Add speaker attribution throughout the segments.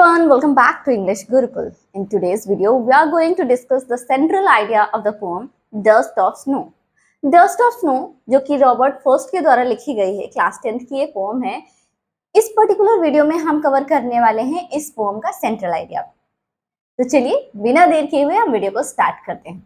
Speaker 1: everyone, welcome back to English Gurukul. In today's video, we are going to discuss the central idea of the poem Dust of Snow. Dust of Snow, जो कि Robert first के द्वारा लिखी गई है, class 10th की एक pome है. इस पर्टिकुलर वीडियो में हम कवर करने वाले हैं इस पोम का सेंट्रल आइडिया. तो चलिए बिना देर किए हुए हम वीडियो को स्टार्ट करते हैं.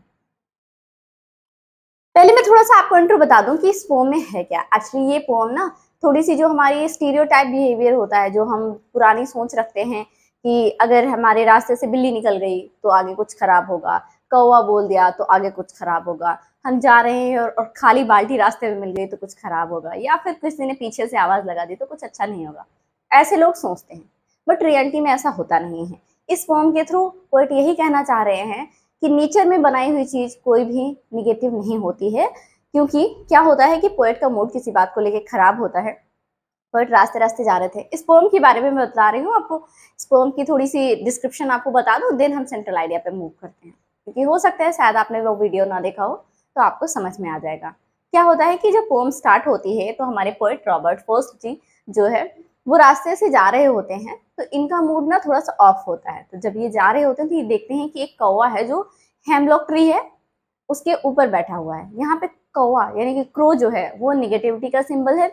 Speaker 1: पहले मैं थोड़ा सा आपको इंट्रो बता दूं कि इस पोम में है क्या. एक्चुअली ये पोम ना थोड़ी सी जो हमारी स्टीरियोटाइप बिहेवियर होता है, जो हम पुरानी सोच रखते हैं कि अगर हमारे रास्ते से बिल्ली निकल गई तो आगे कुछ खराब होगा, कौवा बोल दिया तो आगे कुछ खराब होगा, हम जा रहे हैं और खाली बाल्टी रास्ते में मिल गई तो कुछ खराब होगा, या फिर किसी ने पीछे से आवाज लगा दी तो कुछ अच्छा नहीं होगा. ऐसे लोग सोचते हैं, बट रियलिटी में ऐसा होता नहीं है. इस पोम के थ्रू पोएट यही कहना चाह रहे हैं कि नेचर में बनाई हुई चीज कोई भी निगेटिव नहीं होती है. क्योंकि क्या होता है कि पोएट का मूड किसी बात को लेके खराब होता है. पोएट रास्ते रास्ते जा रहे थे. इस पोम के बारे में मैं बता रही हूँ आपको. इस पोम की थोड़ी सी डिस्क्रिप्शन आपको बता दूं, देन हम सेंट्रल आइडिया पे मूव करते हैं. क्योंकि हो सकता है शायद आपने वो वीडियो ना देखा हो तो आपको समझ में आ जाएगा. क्या होता है कि जब पोम स्टार्ट होती है तो हमारे पोएट रॉबर्ट फर्स्ट जी जो है वो रास्ते से जा रहे होते हैं. तो इनका मूड ना थोड़ा सा ऑफ होता है. तो जब ये जा रहे होते हैं तो ये देखते हैं कि एक कौवा है जो हेमलॉक ट्री है उसके ऊपर बैठा हुआ है. यहाँ पे कौवा यानी कि क्रो जो है वो निगेटिविटी का सिंबल है,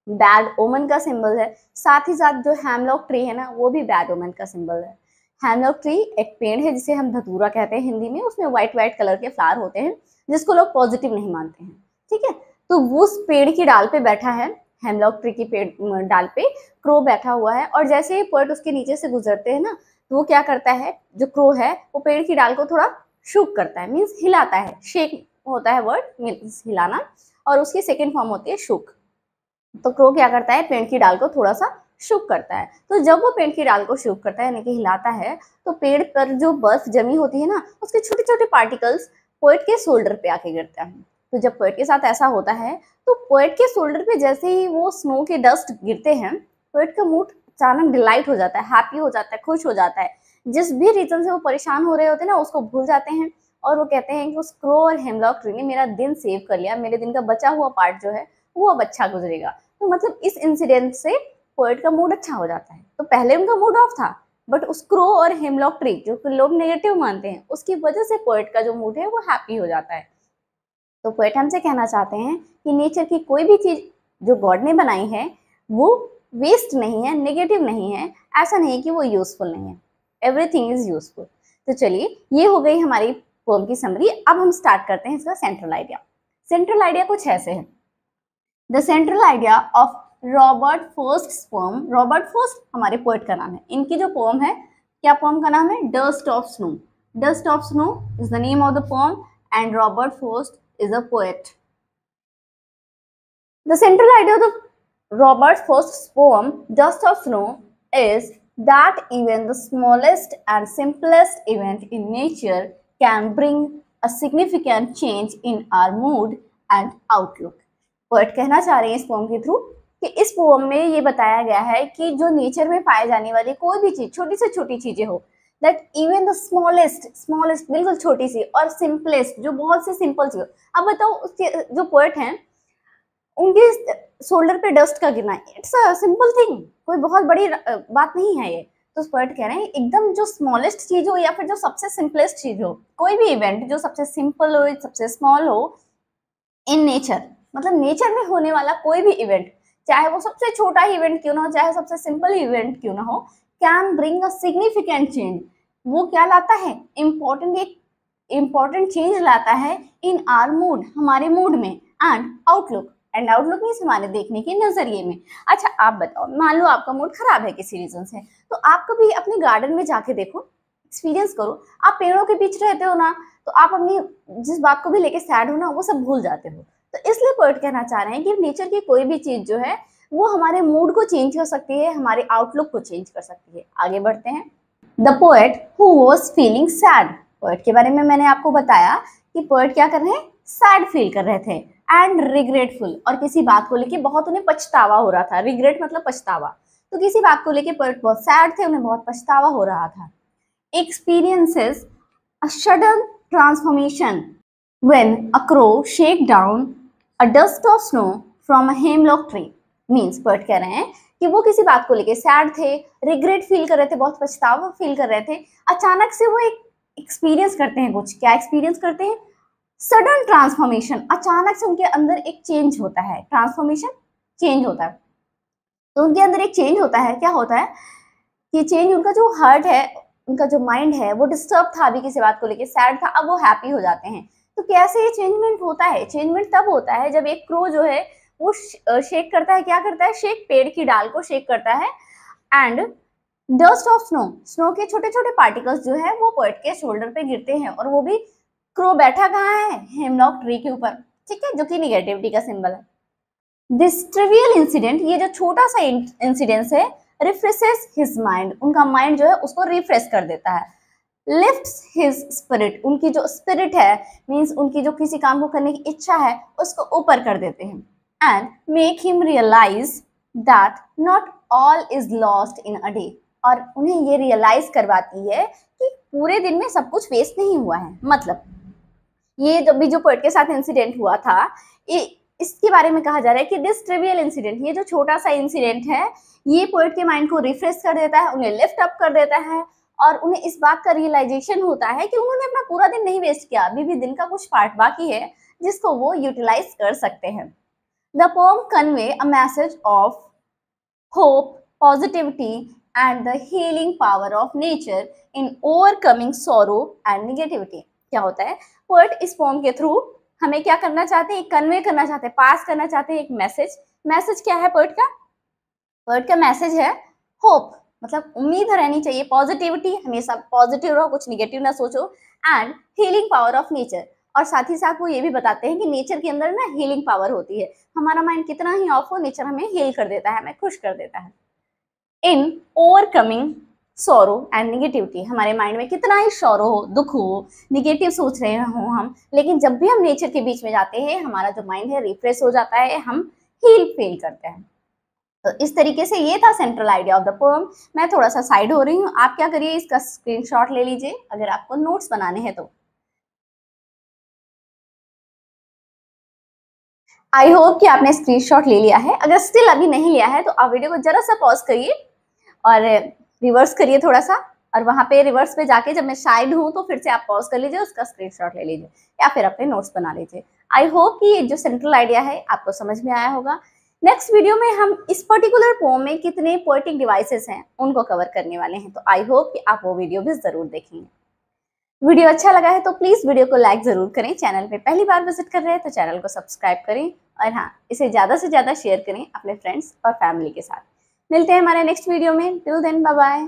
Speaker 1: बैड ओमन का सिंबल है. साथ ही साथ जो हेमलॉक ट्री है ना वो भी बैड ओमन का सिंबल है. हेमलॉक ट्री एक पेड़ है जिसे हम धतूरा कहते हैं हिंदी में. उसमें व्हाइट व्हाइट कलर के फ्लावर होते हैं जिसको लोग पॉजिटिव नहीं मानते हैं. ठीक है, तो वो उस पेड़ की डाल पे बैठा है, हेमलॉक ट्री की पेड़ डाल पे क्रो बैठा हुआ है. और जैसे ही पोएट उसके नीचे से गुजरते हैं ना तो वो क्या करता है, जो क्रो है वो पेड़ की डाल को थोड़ा शूक करता है, मीन्स हिलाता है. शेक होता है वर्ड, मीन्स हिलाना, और उसकी सेकेंड फॉर्म होती है शूक. तो क्रो क्या करता है, पेड़ की डाल को थोड़ा सा शूक करता है. तो जब वो पेड़ की डाल को शूक करता है यानी कि हिलाता है तो पेड़ पर जो बर्फ जमी होती है ना उसके छोटे छोटे पार्टिकल्स पोएट के शोल्डर पे आके गिरते हैं. तो जब पोएट के साथ ऐसा होता है तो पोएट के शोल्डर पे जैसे ही वो स्नो के डस्ट गिरते हैं पोएट का मूड अचानक डिलाइट हो जाता है, हैप्पी हो जाता है, खुश हो जाता है. जिस भी रीजन से वो परेशान हो रहे होते हैं ना उसको भूल जाते हैं और वो कहते हैं कि उस क्रो और हेमलॉक ट्री ने मेरा दिन सेव कर लिया, मेरे दिन का बचा हुआ पार्ट जो है वो अब अच्छा गुजरेगा. तो मतलब इस इंसिडेंट से पोएट का मूड अच्छा हो जाता है. तो पहले उनका मूड ऑफ था, बट उस क्रो और हेमलॉक ट्री जो लोग नेगेटिव मानते हैं उसकी वजह से पोएट का जो मूड है वो हैप्पी हो जाता है. तो पोएट हमसे कहना चाहते हैं कि नेचर की कोई भी चीज जो गॉड ने बनाई है वो वेस्ट नहीं है, नेगेटिव नहीं है. ऐसा नहीं है कि वो यूजफुल नहीं है, एवरीथिंग इज यूजफुल. तो चलिए ये हो गई हमारी पोएम की समरी. अब हम स्टार्ट करते हैं इसका सेंट्रल आइडिया. सेंट्रल आइडिया कुछ ऐसे है. The central idea of Robert first poem. Robert first हमारे पोएट का नाम है. इनकी जो पोएम है, क्या पोएम का नाम है, dust of snow. Dust of snow is the name of the poem and Robert first is a poet. The central idea of the Robert first poem dust of snow is that even the smallest and simplest event in nature can bring a significant change in our mood and outlook. Poet कहना चाह रहे हैं इस poem के through कि इस poem में ये बताया गया है कि जो नेचर में पाए जाने वाली कोई भी चीज, छोटी से छोटी चीजें हो, दैट इवन द स्मॉलेस्ट बिल्कुल छोटी सी, और सिंपलेस्ट जो बहुत से सिंपल सी हो. अब बताओ उसके जो पोएट हैं उनके शोल्डर पे डस्ट का गिरना, इट्स अ सिंपल थिंग, कोई बहुत बड़ी बात नहीं है ये. तो पोएट कह रहे हैं एकदम जो स्मॉलेस्ट चीज हो या फिर जो सबसे सिंपलेस्ट चीज हो, कोई भी इवेंट जो सबसे सिंपल हो, सबसे स्मॉल हो इन नेचर, मतलब नेचर में होने वाला कोई भी इवेंट, चाहे वो सबसे छोटा ही इवेंट क्यों ना हो, चाहे सबसे सिंपल इवेंट क्यों ना हो, can bring a significant change. वो क्या लाता है, इम्पोर्टेंट चेंज लाता है इन आवर मूड, हमारे मूड में, and outlook. And outlook means हमारे देखने के नजरिए में. अच्छा आप बताओ, मान लो आपका मूड खराब है किसी रीजन से, तो आप कभी अपने गार्डन में जाके देखो, एक्सपीरियंस करो. आप पेड़ों के बीच रहते हो ना तो आप अपनी जिस बात को भी लेके सैड हो ना वो सब भूल जाते हो. तो इसलिए पोएट कहना चाह रहे हैं कि नेचर की कोई भी चीज जो है वो हमारे मूड को चेंज कर सकती है, हमारे आउटलुक को चेंज कर सकती है. आगे बढ़ते हैं. The poet who was feeling sad. Poet के बारे में मैंने आपको बताया कि पोएट क्या कर रहे हैं, सैड फील कर रहे थे, एंड रिग्रेटफुल, और किसी बात को लेके बहुत उन्हें पछतावा हो रहा था. रिग्रेट मतलब पछतावा. तो किसी बात को लेके पोएट बहुत सैड थे, उन्हें बहुत पछतावा हो रहा था. Experiences a sudden transformation when a crow shake down a dust of snow from a hemlock tree. Means poet कह रहे हैं कि वो किसी बात को लेके सैड थे, रिग्रेट फील कर रहे थे, बहुत पछतावा फील कर रहे थे। अचानक से वो एक एक्सपीरियंस करते हैं कुछ, क्या एक्सपीरियंस करते हैं? सडन ट्रांसफॉर्मेशन, अचानक से उनके अंदर एक चेंज होता है, ट्रांसफॉर्मेशन चेंज होता है। तो उनके अंदर एक चेंज होता है, क्या होता है कि चेंज, उनका जो हार्ट है, उनका जो माइंड है वो डिस्टर्ब था अभी किसी बात को लेके, सैड था, अब वो हैप्पी हो जाते हैं। तो कैसे ये चेंजमेंट होता है? चेंजमेंट तब होता है जब एक क्रो जो है वो शेक करता है, क्या करता है? शेक, पेड़ की डाल को शेक करता है, and dust of snow, snow के छोटे छोटे पार्टिकल्स जो है वो पोएट के शोल्डर पे गिरते हैं, और वो भी क्रो बैठा कहाँ है? हेमलॉक ट्री के ऊपर, ठीक है, जो कि निगेटिविटी का सिंबल है। दिस ट्रिवियल इंसिडेंट, ये जो छोटा सा इंसिडेंस है, रिफ्रेशेस हिज माइंड, उनका माइंड जो है उसको रिफ्रेश कर देता है। लिफ्ट्स हिज स्पिरिट, उनकी जो स्पिरिट है, मीन्स उनकी जो किसी काम को करने की इच्छा है उसको ऊपर कर देते हैं। And make him realise that not all is lost in a day, और उन्हें ये रियलाइज करवाती है कि पूरे दिन में सब कुछ वेस्ट नहीं हुआ है। मतलब ये जब भी जो पोएट के साथ इंसिडेंट हुआ था, इसके बारे में कहा जा रहा है कि दिस ट्रिवियल इंसिडेंट, ये जो छोटा सा इंसिडेंट है, ये पोएट के माइंड को रिफ्रेश कर देता है, उन्हें लिफ्ट अप कर देता है, और उन्हें इस बात का रियलाइजेशन होता है कि उन्होंने अपना पूरा दिन नहीं वेस्ट किया, अभी भी दिन का कुछ पार्ट बाकी है जिसको वो यूटिलाइज कर सकते हैं। The poem convey a message of hope, positivity, and the healing power of nature in overcoming sorrow and negativity। क्या होता है? पोएट इस पोम के थ्रू हमें क्या करना चाहते हैं? कन्वे करना चाहते हैं, पास करना चाहते हैं एक मैसेज। मैसेज क्या है पोएट का? पोएट का मैसेज है होप, मतलब उम्मीद रहनी चाहिए, पॉजिटिविटी, हमेशा पॉजिटिव रहो, कुछ निगेटिव ना सोचो, and healing power of nature, और साथ ही साथ वो ये भी बताते हैं कि नेचर के अंदर ना हीलिंग पावर होती है, हमारा माइंड कितना ही ऑफ हो, नेचर हमें हील कर देता है, हमें खुश कर देता है। In overcoming sorrow and negativity, हमारे माइंड में कितना ही सॉरो हो, दुख हो, निगेटिव सोच रहे हो हम, लेकिन जब भी हम नेचर के बीच में जाते हैं हमारा जो माइंड है रिफ्रेश हो जाता है, हम हील फील करते हैं। तो इस तरीके से ये था central idea of the poem. मैं थोड़ा सा साइड हो रही हूँ, आप क्या करिए, इसका स्क्रीनशॉट ले लीजिए अगर आपको नोट्स बनाने हैं तो। आई होप कि आपने स्क्रीनशॉट ले लिया है, अगर स्टिल अभी नहीं लिया है तो आप वीडियो को जरा सा पॉज करिए और रिवर्स करिए थोड़ा सा, और वहां पे रिवर्स पे जाके जब मैं साइड हूँ तो फिर से आप पॉज कर लीजिए, उसका स्क्रीनशॉट ले लीजिए या फिर अपने नोट्स बना लीजिए। आई होप कि ये जो सेंट्रल आइडिया है आपको समझ में आया होगा। नेक्स्ट वीडियो में हम इस पर्टिकुलर पोएम में कितने पोएटिक डिवाइसेस हैं उनको कवर करने वाले हैं, तो आई होप कि आप वो वीडियो भी जरूर देखेंगे। वीडियो अच्छा लगा है तो प्लीज वीडियो को लाइक जरूर करें, चैनल पे पहली बार विजिट कर रहे हैं तो चैनल को सब्सक्राइब करें, और हाँ, इसे ज्यादा से ज्यादा शेयर करें अपने फ्रेंड्स और फैमिली के साथ। मिलते हैं हमारे नेक्स्ट वीडियो में, टिल देन बाय बाय।